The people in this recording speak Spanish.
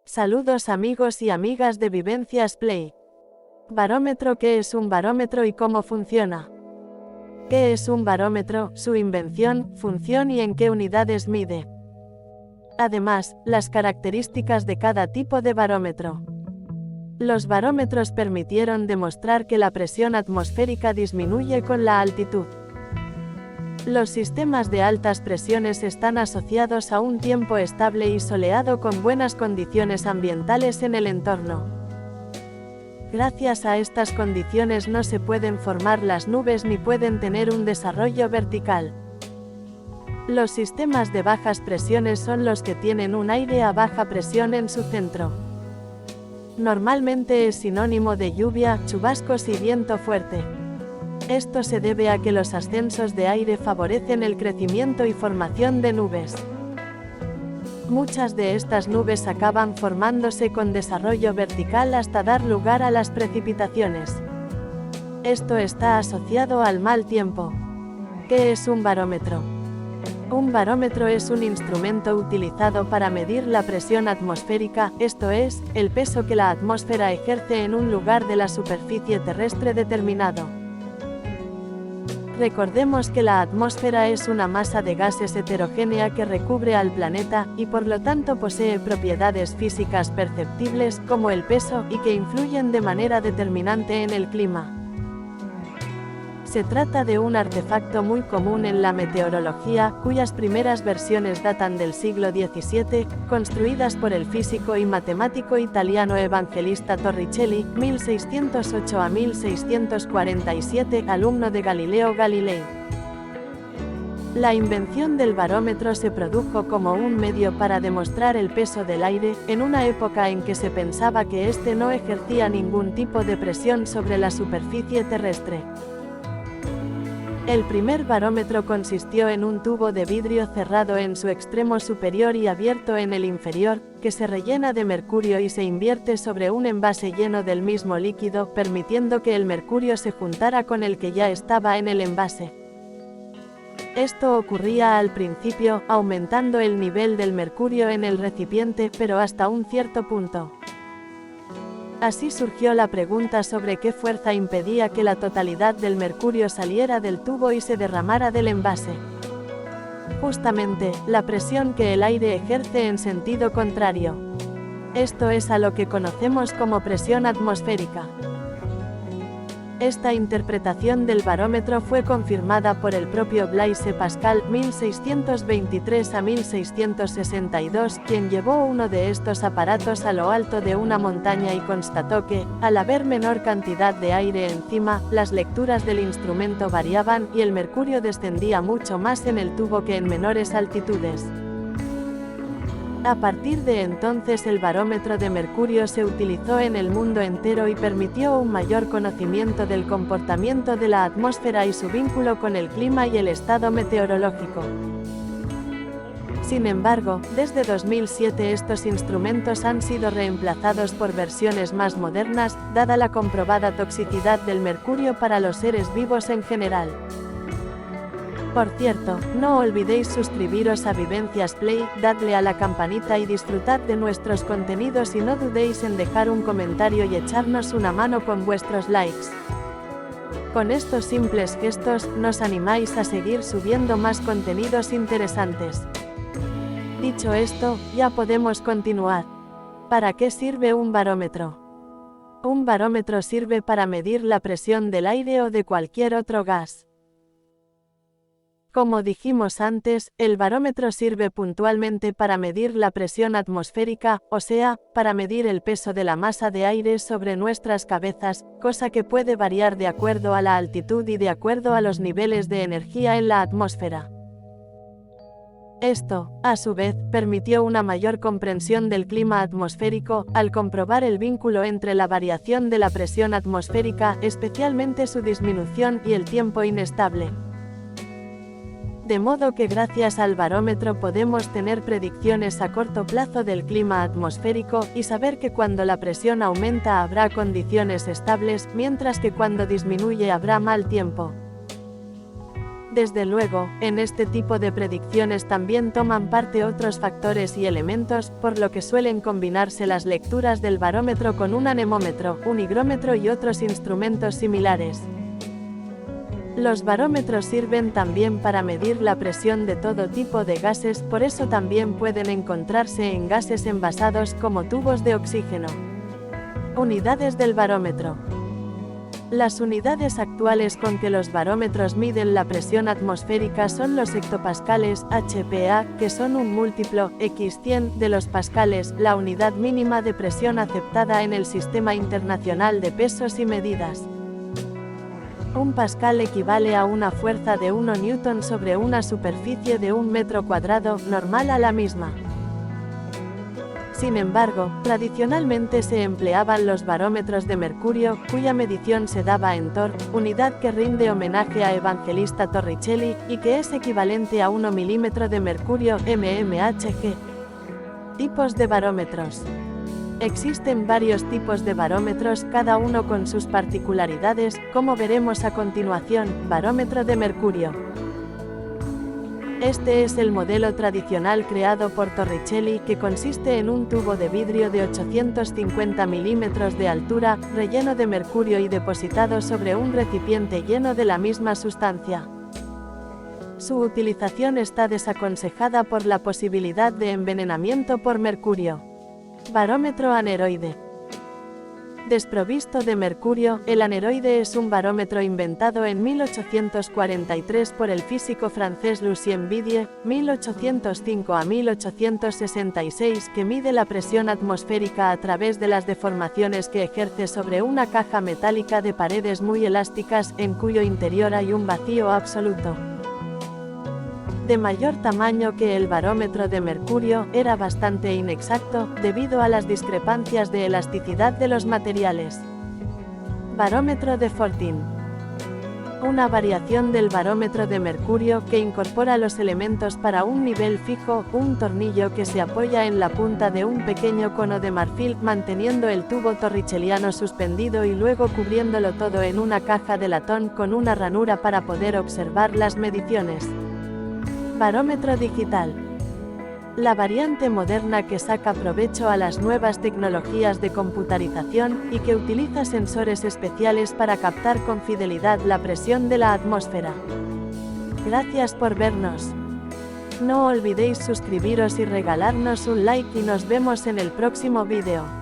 Saludos amigos y amigas de Vivencias Play. Barómetro. ¿Qué es un barómetro y cómo funciona? ¿Qué es un barómetro, su invención, función y en qué unidades mide? Además, las características de cada tipo de barómetro. Los barómetros permitieron demostrar que la presión atmosférica disminuye con la altitud. Los sistemas de altas presiones están asociados a un tiempo estable y soleado con buenas condiciones ambientales en el entorno. Gracias a estas condiciones no se pueden formar las nubes ni pueden tener un desarrollo vertical. Los sistemas de bajas presiones son los que tienen un aire a baja presión en su centro. Normalmente es sinónimo de lluvia, chubascos y viento fuerte. Esto se debe a que los ascensos de aire favorecen el crecimiento y formación de nubes. Muchas de estas nubes acaban formándose con desarrollo vertical hasta dar lugar a las precipitaciones. Esto está asociado al mal tiempo. ¿Qué es un barómetro? Un barómetro es un instrumento utilizado para medir la presión atmosférica, esto es, el peso que la atmósfera ejerce en un lugar de la superficie terrestre determinado. Recordemos que la atmósfera es una masa de gases heterogénea que recubre al planeta, y por lo tanto posee propiedades físicas perceptibles, como el peso, y que influyen de manera determinante en el clima. Se trata de un artefacto muy común en la meteorología, cuyas primeras versiones datan del siglo XVII, construidas por el físico y matemático italiano Evangelista Torricelli, 1608 a 1647, alumno de Galileo Galilei. La invención del barómetro se produjo como un medio para demostrar el peso del aire, en una época en que se pensaba que éste no ejercía ningún tipo de presión sobre la superficie terrestre. El primer barómetro consistió en un tubo de vidrio cerrado en su extremo superior y abierto en el inferior, que se rellena de mercurio y se invierte sobre un envase lleno del mismo líquido, permitiendo que el mercurio se juntara con el que ya estaba en el envase. Esto ocurría al principio, aumentando el nivel del mercurio en el recipiente, pero hasta un cierto punto. Así surgió la pregunta sobre qué fuerza impedía que la totalidad del mercurio saliera del tubo y se derramara del envase. Justamente, la presión que el aire ejerce en sentido contrario. Esto es a lo que conocemos como presión atmosférica. Esta interpretación del barómetro fue confirmada por el propio Blaise Pascal, 1623 a 1662, quien llevó uno de estos aparatos a lo alto de una montaña y constató que, al haber menor cantidad de aire encima, las lecturas del instrumento variaban y el mercurio descendía mucho más en el tubo que en menores altitudes. A partir de entonces el barómetro de mercurio se utilizó en el mundo entero y permitió un mayor conocimiento del comportamiento de la atmósfera y su vínculo con el clima y el estado meteorológico. Sin embargo, desde 2007 estos instrumentos han sido reemplazados por versiones más modernas, dada la comprobada toxicidad del mercurio para los seres vivos en general. Por cierto, no olvidéis suscribiros a Vivencias Play, dadle a la campanita y disfrutad de nuestros contenidos y no dudéis en dejar un comentario y echarnos una mano con vuestros likes. Con estos simples gestos, nos animáis a seguir subiendo más contenidos interesantes. Dicho esto, ya podemos continuar. ¿Para qué sirve un barómetro? Un barómetro sirve para medir la presión del aire o de cualquier otro gas. Como dijimos antes, el barómetro sirve puntualmente para medir la presión atmosférica, o sea, para medir el peso de la masa de aire sobre nuestras cabezas, cosa que puede variar de acuerdo a la altitud y de acuerdo a los niveles de energía en la atmósfera. Esto, a su vez, permitió una mayor comprensión del clima atmosférico, al comprobar el vínculo entre la variación de la presión atmosférica, especialmente su disminución, y el tiempo inestable. De modo que gracias al barómetro podemos tener predicciones a corto plazo del clima atmosférico, y saber que cuando la presión aumenta habrá condiciones estables, mientras que cuando disminuye habrá mal tiempo. Desde luego, en este tipo de predicciones también toman parte otros factores y elementos, por lo que suelen combinarse las lecturas del barómetro con un anemómetro, un higrómetro y otros instrumentos similares. Los barómetros sirven también para medir la presión de todo tipo de gases, por eso también pueden encontrarse en gases envasados como tubos de oxígeno. Unidades del barómetro. Las unidades actuales con que los barómetros miden la presión atmosférica son los hectopascales, HPA, que son un múltiplo, x100, de los pascales, la unidad mínima de presión aceptada en el Sistema Internacional de Pesos y Medidas. Un pascal equivale a una fuerza de 1 newton sobre una superficie de 1 metro cuadrado, normal a la misma. Sin embargo, tradicionalmente se empleaban los barómetros de mercurio, cuya medición se daba en torr, unidad que rinde homenaje a Evangelista Torricelli, y que es equivalente a 1 milímetro de mercurio, mmHg. Tipos de barómetros. Existen varios tipos de barómetros, cada uno con sus particularidades, como veremos a continuación. Barómetro de mercurio. Este es el modelo tradicional creado por Torricelli, que consiste en un tubo de vidrio de 850 milímetros de altura, relleno de mercurio y depositado sobre un recipiente lleno de la misma sustancia. Su utilización está desaconsejada por la posibilidad de envenenamiento por mercurio. Barómetro aneroide. Desprovisto de mercurio, el aneroide es un barómetro inventado en 1843 por el físico francés Lucien Vidier, 1805 a 1866, que mide la presión atmosférica a través de las deformaciones que ejerce sobre una caja metálica de paredes muy elásticas, en cuyo interior hay un vacío absoluto. De mayor tamaño que el barómetro de mercurio, era bastante inexacto, debido a las discrepancias de elasticidad de los materiales. Barómetro de Fortin. Una variación del barómetro de mercurio que incorpora los elementos para un nivel fijo, un tornillo que se apoya en la punta de un pequeño cono de marfil, manteniendo el tubo torricelliano suspendido y luego cubriéndolo todo en una caja de latón con una ranura para poder observar las mediciones. Barómetro digital. La variante moderna que saca provecho a las nuevas tecnologías de computarización, y que utiliza sensores especiales para captar con fidelidad la presión de la atmósfera. Gracias por vernos. No olvidéis suscribiros y regalarnos un like y nos vemos en el próximo vídeo.